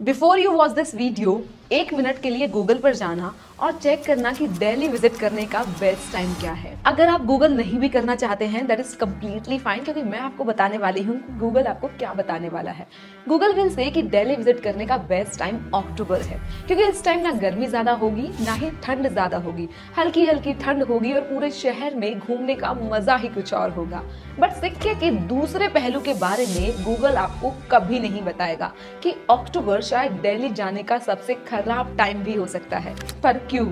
Before you watch this video 1 minute के लिए Google पर जाना और चेक करना कि दिल्ली विजिट करने का बेस्ट टाइम क्या है। अगर आप गूगल नहीं भी करना चाहते हैं दैट इज कम्प्लीटली फाइन, क्योंकि मैं आपको बताने वाली हूँ गूगल आपको क्या बताने वाला है। गूगल विल से कि दिल्ली विजिट करने का बेस्ट टाइम अक्टूबर है, क्योंकि इस टाइम ना गर्मी ज्यादा होगी ना ही ठंड ज्यादा होगी, हल्की हल्की ठंड होगी और पूरे शहर में घूमने का मजा ही कुछ और होगा। बट सिक्के के दूसरे पहलू के बारे में गूगल आपको कभी नहीं बताएगा कि अक्टूबर शायद दिल्ली जाने का सबसे खराब टाइम भी हो सकता है। पर क्यों?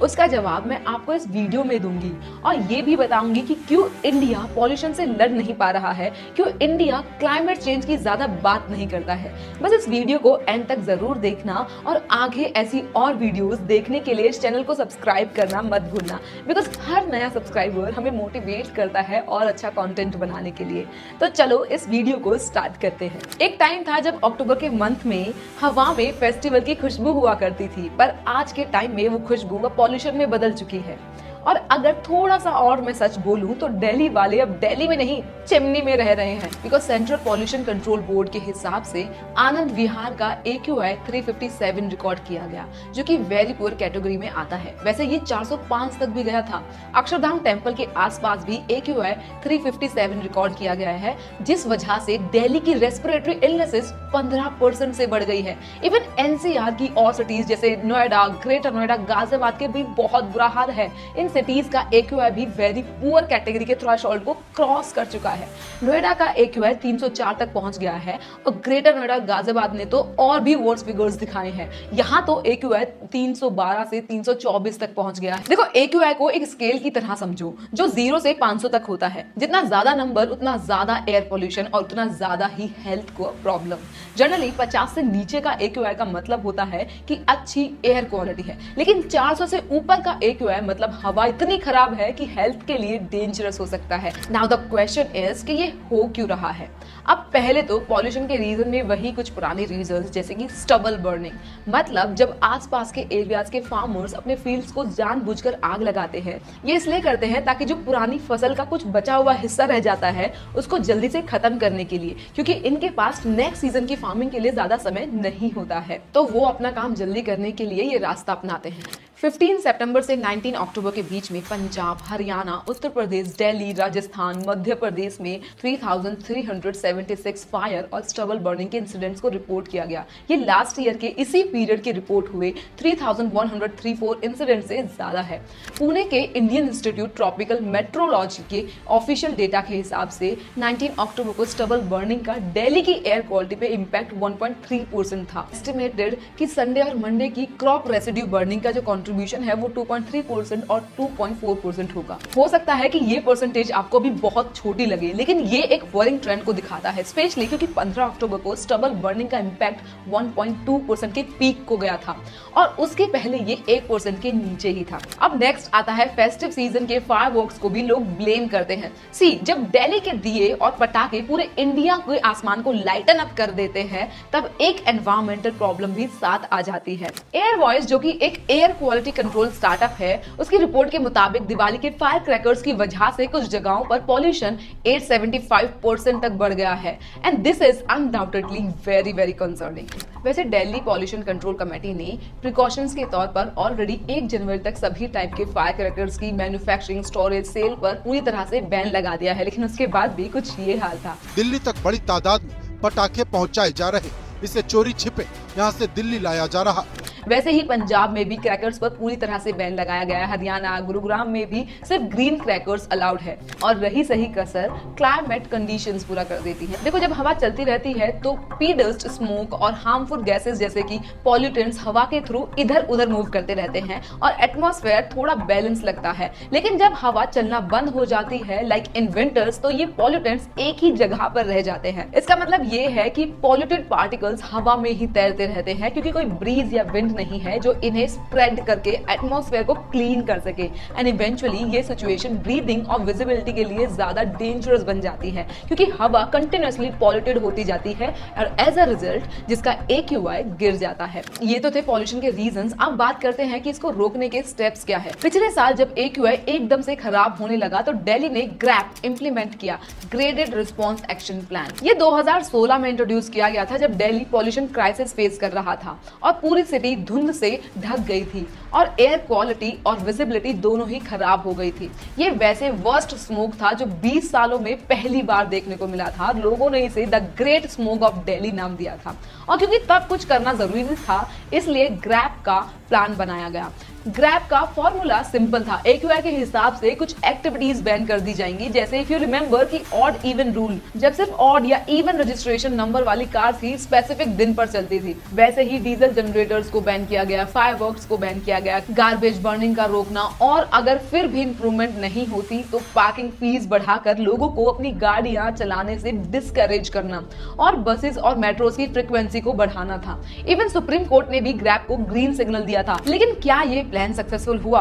उसका जवाब मैं आपको इस वीडियो में दूंगी और ये भी बताऊंगी कि क्यों इंडिया पॉल्यूशन से लड़ नहीं पा रहा है, क्यों इंडिया क्लाइमेट चेंज की ज्यादा बात नहीं करता है। बस इस वीडियो को एंड तक जरूर देखना और आगे ऐसी और वीडियोस देखने के लिए इस चैनल को सब्सक्राइब करना मत भूलना, बिकॉज हर नया सब्सक्राइबर हमें मोटिवेट करता है और अच्छा कंटेंट बनाने के लिए। तो चलो इस वीडियो को स्टार्ट करते हैं। एक टाइम था जब अक्टूबर के मंथ में हवा में फेस्टिवल की खुशबू हुआ करती थी, पर आज के टाइम में वो खुशबू पॉल्यूशन में बदल चुकी है। और अगर थोड़ा सा और मैं सच बोलूं तो दिल्ली वाले अब दिल्ली में नहीं चिमनी में रह रहे हैं, because central pollution control board के हिसाब से आनंद विहार का AQI 357 रिकॉर्ड किया गया, जो कि वेरी पुअर कैटेगरी में आता है। वैसे ये 405 तक भी गया था। अक्षरधाम टेम्पल के आसपास भी AQI 357 रिकॉर्ड किया गया है, जिस वजह से दिल्ली की रेस्पिरेटरी इलनेसेस 15% से बढ़ गई है। इवन NCR की और सिटीज जैसे नोएडा, ग्रेटर नोएडा, गाजियाबाद के भी बहुत बुरा हाल है। इन सिटीज का AQI भी वेरी पुअर कैटेगरी के थ्रेशोल्ड को क्रॉस कर चुका है। नोएडा का AQI 304 तक पहुंच गया है और ग्रेटर नोएडा, गाजियाबाद ने तो और भी वर्स्ट फिगर्स दिखाए हैं। यहाँ तो AQI 312 से 324 तक पहुंच गया है। देखो, AQI को एक स्केल की तरह समझो जो 0 से 500 तक होता है। जितना ज्यादा नंबर उतना ज्यादा एयर पोल्यूशन और उतना ज्यादा ही हेल्थ को प्रॉब्लम। जनरली 50 से नीचे का AQI का मतलब होता है कि अच्छी एयर क्वालिटी है, लेकिन 400 से ऊपर का AQI मतलब हवा इतनी खराब है कि हेल्थ के लिए डेंजरस हो सकता है। नाउ द क्वेश्चन इज कि ये हो क्यों रहा है। अब पहले तो पॉल्यूशन के रीजन में वही कुछ पुराने रीजंस जैसे कि स्टबल बर्निंग, मतलब जब आसपास के एरियाज के फार्मर्स अपने फील्ड्स को जानबूझकर आग लगाते हैं। ये इसलिए करते हैं ताकि जो पुरानी फसल का कुछ बचा हुआ हिस्सा रह जाता है उसको जल्दी से खत्म करने के लिए, क्योंकि इनके पास नेक्स्ट सीजन की फार्मिंग के लिए ज्यादा समय नहीं होता है, तो वो अपना काम जल्दी करने के लिए ये रास्ता अपनाते हैं। 15 सितंबर से 19 अक्टूबर के बीच में पंजाब, हरियाणा, उत्तर प्रदेश, दिल्ली, राजस्थान, मध्य प्रदेश में 3,376 फायर और स्टबल बर्निंग के इंसिडेंट्स को रिपोर्ट किया गया। ये लास्ट ईयर के इसी पीरियड के रिपोर्ट हुए 3,134 इंसिडेंट से ज्यादा है। पुणे के इंडियन इंस्टीट्यूट ट्रॉपिकल मेट्रोलॉजी के ऑफिशियल डेटा के हिसाब से 19 अक्टूबर को स्टबल बर्निंग का दिल्ली की एयर क्वालिटी पे इम्पैक्ट 1.3% था। एस्टिमेटेड कि संडे और मंडे की क्रॉप रेसिड्यू बर्निंग का जो कंट्रीब्यूशन है वो 2.3% और 2.4% होगा। हो सकता है कि ये परसेंटेज आपको भी बहुत छोटी लगे, लेकिन ये एक वरिंग ट्रेंड को दिखाता है, स्पेशली क्योंकि 15 अक्टूबर को स्टबल बर्निंग का इम्पैक्ट 1.2% के पीक को गया था और उसके पहले ये 1% के नीचे ही था। अब नेक्स्ट आता है फेस्टिव सीजन के फायरवर्क्स को भी लोग ब्लेम करते हैं। सी, जब दिल्ली के दिए और पटाखे पूरे इंडिया के आसमान को लाइटन अप कर देते हैं तब एक एनवायरमेंटल प्रॉब्लम भी साथ आ जाती है। एयर वॉइस, जो कि एक एयर क्वालिटी कंट्रोल स्टार्टअप है, उसकी रिपोर्ट के मुताबिक दिवाली के फायर क्रैकर्स की वजह से कुछ जगहों पर पॉल्यूशन 875% तक बढ़ गया है and this is undoubtedly very very concerning. वैसे दिल्ली पॉल्यूशन कंट्रोल कमेटी ने प्रिकॉशंस के तौर पर ऑलरेडी 1 जनवरी तक सभी टाइप के फायर क्रैकर्स की मैन्युफैक्चरिंग, स्टोरेज, सेल पर पूरी तरह से बैन लगा दिया है, लेकिन उसके बाद भी कुछ ये हाल था। दिल्ली तक बड़ी तादाद में पटाखे पहुंचाए जा रहे, इसे चोरी छिपे यहाँ से दिल्ली लाया जा रहा। वैसे ही पंजाब में भी क्रैकर्स पर पूरी तरह से बैन लगाया गया है। हरियाणा, गुरुग्राम में भी सिर्फ ग्रीन क्रैकर्स अलाउड है और रही सही कसर क्लाइमेट कंडीशंस पूरा कर देती है। देखो, जब हवा चलती रहती है तो पी डस्ट, स्मोक और हार्मफुल गैसेस जैसे कि पॉल्यूटेंट्स हवा के थ्रू इधर उधर मूव करते रहते हैं और एटमॉस्फेयर थोड़ा बैलेंस लगता है। लेकिन जब हवा चलना बंद हो जाती है लाइक इन विंटर्स, तो ये पॉल्यूटेंट्स एक ही जगह पर रह जाते हैं। इसका मतलब ये है कि पॉल्यूटेड पार्टिकल्स हवा में ही तैरते रहते हैं, क्योंकि कोई ब्रीज या विंड विंड नहीं है जो इन्हें स्प्रेड करके एटमॉस्फेयर को क्लीन कर सके एंड इवेंचुअली ये सिचुएशन ब्रीदिंग और विजिबिलिटी के लिए ज्यादा डेंजरस बन जाती है क्योंकि हवा कंटिन्यूअसली पॉल्यूटेड होती जाती है और एज अ रिजल्ट जिसका AQI गिर जाता है। ये तो थे पॉल्यूशन के रीजंस। अब बात करते हैं कि इसको रोकने के स्टेप्स क्या है। पिछले साल जब AQI एकदम से खराब होने लगा तो दिल्ली ने ग्रैप इंप्लीमेंट किया, ग्रेडेड रिस्पॉन्स एक्शन प्लान। ये 2016 में इंट्रोड्यूस किया गया था जब दिल्ली पॉल्यूशन क्राइसिस फेस कर रहा था और पूरी सिटी धुंध से ढक गई थी और एयर क्वालिटी और विजिबिलिटी दोनों ही खराब हो गई थी। ये वैसे वर्स्ट स्मोक था जो 20 सालों में पहली बार देखने को मिला था। लोगों ने इसे the great smoke of Delhi नाम दिया था और क्योंकि तब कुछ करना जरूरी था इसलिए ग्रैप का प्लान बनाया गया। ग्रैप का फॉर्मूला सिंपल था। AQI के हिसाब से कुछ एक्टिविटीज बैन कर दी जाएंगी, जैसे इफ यू रिमेंबर कि ऑड इवन रूल, जब सिर्फ ऑड या इवन रजिस्ट्रेशन नंबर वाली कार्स ही स्पेसिफिक दिन पर चलती थी, वैसे ही डीजल जनरेटर्स को बैन किया गया, फायरवर्क्स को बैन किया गया, गार्बेज बर्निंग का रोकना और अगर फिर भी इंप्रूवमेंट नहीं होती तो पार्किंग फीस बढ़ाकर लोगों को अपनी गाड़ियां चलाने से डिस्करेज करना और बसेस और मेट्रोस की फ्रीक्वेंसी को बढ़ाना था। इवन सुप्रीम कोर्ट ने भी ग्रैप को ग्रीन सिग्नल दिया था। लेकिन क्या ये प्लान सक्सेसफुल हुआ?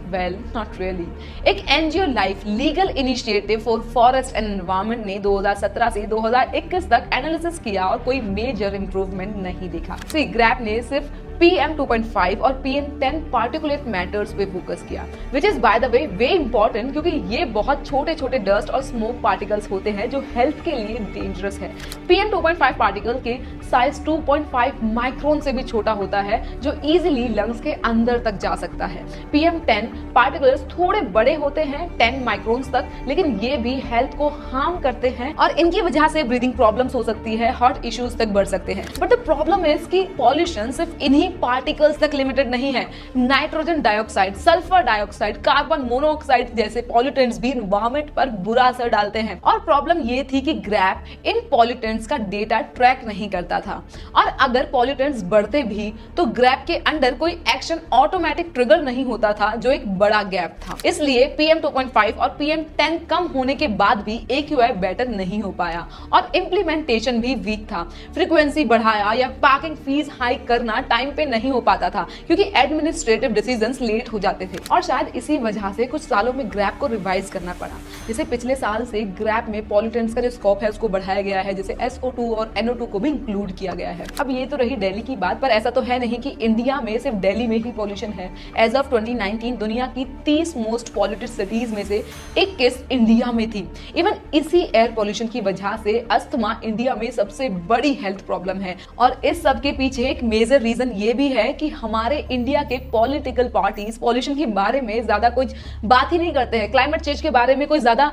Well, not really. एक NGO life legal initiative for forest and environment ने 2017 से 2021 तक एनालिसिस किया और कोई मेजर इंप्रूवमेंट नहीं दिखा। ग्रैप ने सिर्फ PM 2.5 और PM 10 पार्टिकुलेट मैटर्स पे फोकस किया, which is by the way important क्योंकि ये बहुत छोटे छोटे डस्ट और स्मोक पार्टिकल्स होते हैं जो हेल्थ के लिए डेंजरस है। PM 2.5 पार्टिकल के साइज 2.5 माइक्रोन से भी छोटा होता है जो इजीली लंग्स के अंदर तक जा सकता है। PM 10 पार्टिकल्स थोड़े बड़े होते हैं 10 माइक्रोन्स तक, लेकिन ये भी हेल्थ को हार्म करते हैं और इनकी वजह से ब्रीदिंग प्रॉब्लम्स हो सकती है, हार्ट इश्यूज तक बढ़ सकते हैं। बट द प्रॉब्लम इज कि पॉल्यूशन सिर्फ इन्हीं पार्टिकल्स तक लिमिटेड नहीं है। Nitrogen dioxide, sulphur dioxide, carbon monoxide जैसे पॉल्यूटेंट्स भी एनवायरनमेंट पर बुरा असर डालते हैं और प्रॉब्लम ये थी कि ग्रैप इन पॉल्यूटेंट्स का डेटा ट्रैक नहीं करता था और अगर पॉल्यूटेंट्स बढ़ते भी तो ग्रैप के अंडर कोई एक्शन ऑटोमेटिक ट्रिगर नहीं होता था, जो एक बड़ा गैप था। इसलिए PM 2.5 और PM 10 कम होने के बाद भी AQI बेटर नहीं हो पाया और इम्प्लीमेंटेशन भी वीक था। फ्रीक्वेंसी बढ़ाया या पार्किंग फीस हाइक करना टाइम पे नहीं हो पाता था क्योंकि एडमिनिस्ट्रेटिव डिसीजंस लेट हो जाते थे और शायद इसी वजह से कुछ सालों में ग्रैप को रिवाइज करना पड़ा। जैसे पिछले साल से ग्रैप में पॉल्यूटेंट्स का जो स्कोप है उसको बढ़ाया गया है, जैसे SO2 और NO2 को भी इंक्लूड किया गया है। अब ये तो रही दिल्ली की बात, पर ऐसा तो है नहीं कि इंडिया में सिर्फ दिल्ली में ही पॉल्यूशन है। एज ऑफ 2019 दुनिया की 30 मोस्ट पॉल्यूटेड सिटीज में से 21 इंडिया में थी। इवन इसी एयर पॉल्यूशन की वजह से अस्थमा इंडिया में सबसे बड़ी हेल्थ प्रॉब्लम है और इस सब के पीछे एक मेजर रीजन ये भी है कि हमारे इंडिया के पॉलिटिकल पार्टीज पॉल्यूशन के बारे में ज्यादा कुछ बात ही नहीं करते हैं। क्लाइमेट चेंज के बारे में कोई ज्यादा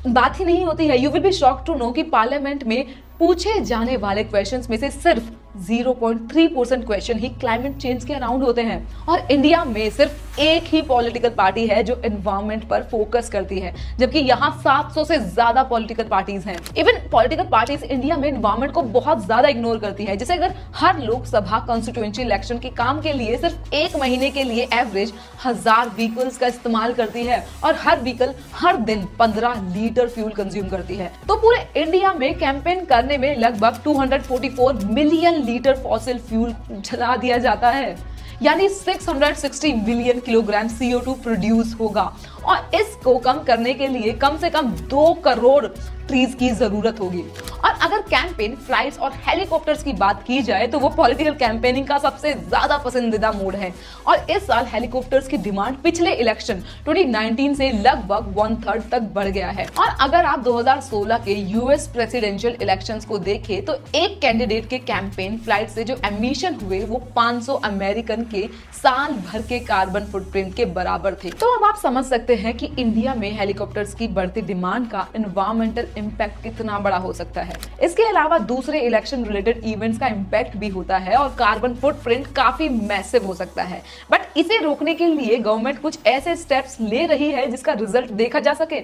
बात ही नहीं होती है। You will be shocked to know कि पार्लियामेंट में पूछे जाने वाले क्वेश्चंस में से सिर्फ 0.3% क्वेश्चन ही क्लाइमेट चेंज के अराउंड होते हैं और इंडिया में सिर्फ एक ही पॉलिटिकल पार्टी है जो एनवायरनमेंट पर फोकस करती है, जबकि यहाँ 700 से ज्यादा पॉलिटिकल पार्टीज हैं। इवन पॉलिटिकल पार्टीज इंडिया में एनवायरनमेंट को बहुत ज्यादा इग्नोर करती है। जैसे अगर हर लोकसभा कॉन्स्टिट्यूएंसी इलेक्शन के काम के लिए सिर्फ एक महीने के लिए एवरेज 1000 व्हीकल्स का इस्तेमाल करती है और हर व्हीकल हर दिन 15 लीटर फ्यूल कंज्यूम करती है, तो पूरे इंडिया में कैंपेन करने में लगभग 244 मिलियन लीटर फॉसिल फ्यूल जला दिया जाता है, यानी 660 मिलियन किलोग्राम CO2 प्रोड्यूस होगा और इसको कम करने के लिए कम से कम 2 करोड़ ट्रीज की जरूरत होगी। और अगर कैंपेन फ्लाइट्स और हेलीकॉप्टर्स की बात की जाए तो वो पॉलिटिकल कैंपेनिंग का सबसे ज्यादा पसंदीदा मोड है और इस साल हेलीकॉप्टर्स की डिमांड पिछले इलेक्शन 2019 से लगभग 1/3 तक बढ़ गया है। और अगर आप 2016 के US प्रेसिडेंशियल इलेक्शंस को देखें तो एक कैंडिडेट के कैंपेन फ्लाइट से जो एमिशन हुए वो 500 अमेरिकन के साल भर के कार्बन फुटप्रिंट के बराबर थे। तो अब आप समझ सकते हैं कि इंडिया में हेलीकॉप्टर्स की बढ़ती डिमांड का एनवायरमेंटल इम्पैक्ट कितना बड़ा हो सकता है। इसके अलावा दूसरे इलेक्शन रिलेटेड इवेंट्स का इम्पैक्ट भी होता है और कार्बन फुटप्रिंट काफी मैसिव हो सकता है। बट इसे रोकने के लिए गवर्नमेंट कुछ ऐसे स्टेप्स ले रही है जिसका रिजल्ट देखा जा सके।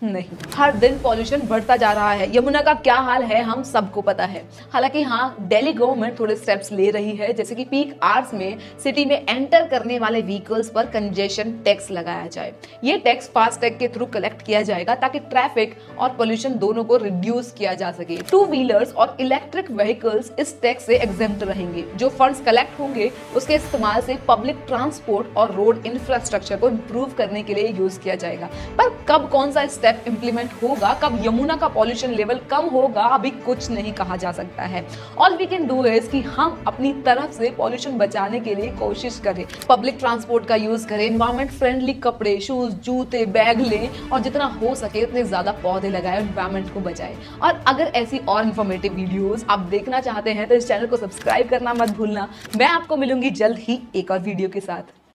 नहीं। हर दिन पॉल्यूशन बढ़ता जा रहा है। यमुना का क्या हाल है हम सबको पता है। हालांकि हाँ, दिल्ली गवर्नमेंट थोड़े स्टेप्स ले रही है, जैसे कि पीक आवर्स में सिटी में एंटर करने वाले व्हीकल्स पर कंजेशन टैक्स लगाया जाए। ये टैक्स फास्टैग के थ्रू कलेक्ट किया जाएगा ताकि ट्रैफिक और पोल्यूशन दोनों को रिड्यूस किया जा सके। 2 व्हीलर्स और इलेक्ट्रिक व्हीकल्स इस टैक्स से एग्जेम्प्ट रहेंगे। जो फंड्स कलेक्ट होंगे उसके इस्तेमाल से पब्लिक ट्रांसपोर्ट और रोड इंफ्रास्ट्रक्चर को इंप्रूव करने के लिए यूज किया जाएगा। पर कब कौन सा स्टेप इंप्लीमेंट होगा, कब यमुना का पॉल्यूशन लेवल कम होगा, अभी कुछ नहीं कहा जा सकता है। All we can do is कि हम अपनी तरफ से पॉल्यूशन बचाने के लिए कोशिश करें, पब्लिक ट्रांसपोर्ट का यूज करें, एनवायरमेंट फ्रेंडली कपड़े, शूज, जूते, बैग लें और जितना हो सके उतने ज्यादा पौधे लगाएं, एनवायरमेंट को बचाएं। और अगर ऐसी और इंफॉर्मेटिव वीडियोस आप देखना चाहते हैं तो इस चैनल को सब्सक्राइब करना मत भूलना। मैं आपको मिलूंगी जल्द ही एक और वीडियो के साथ।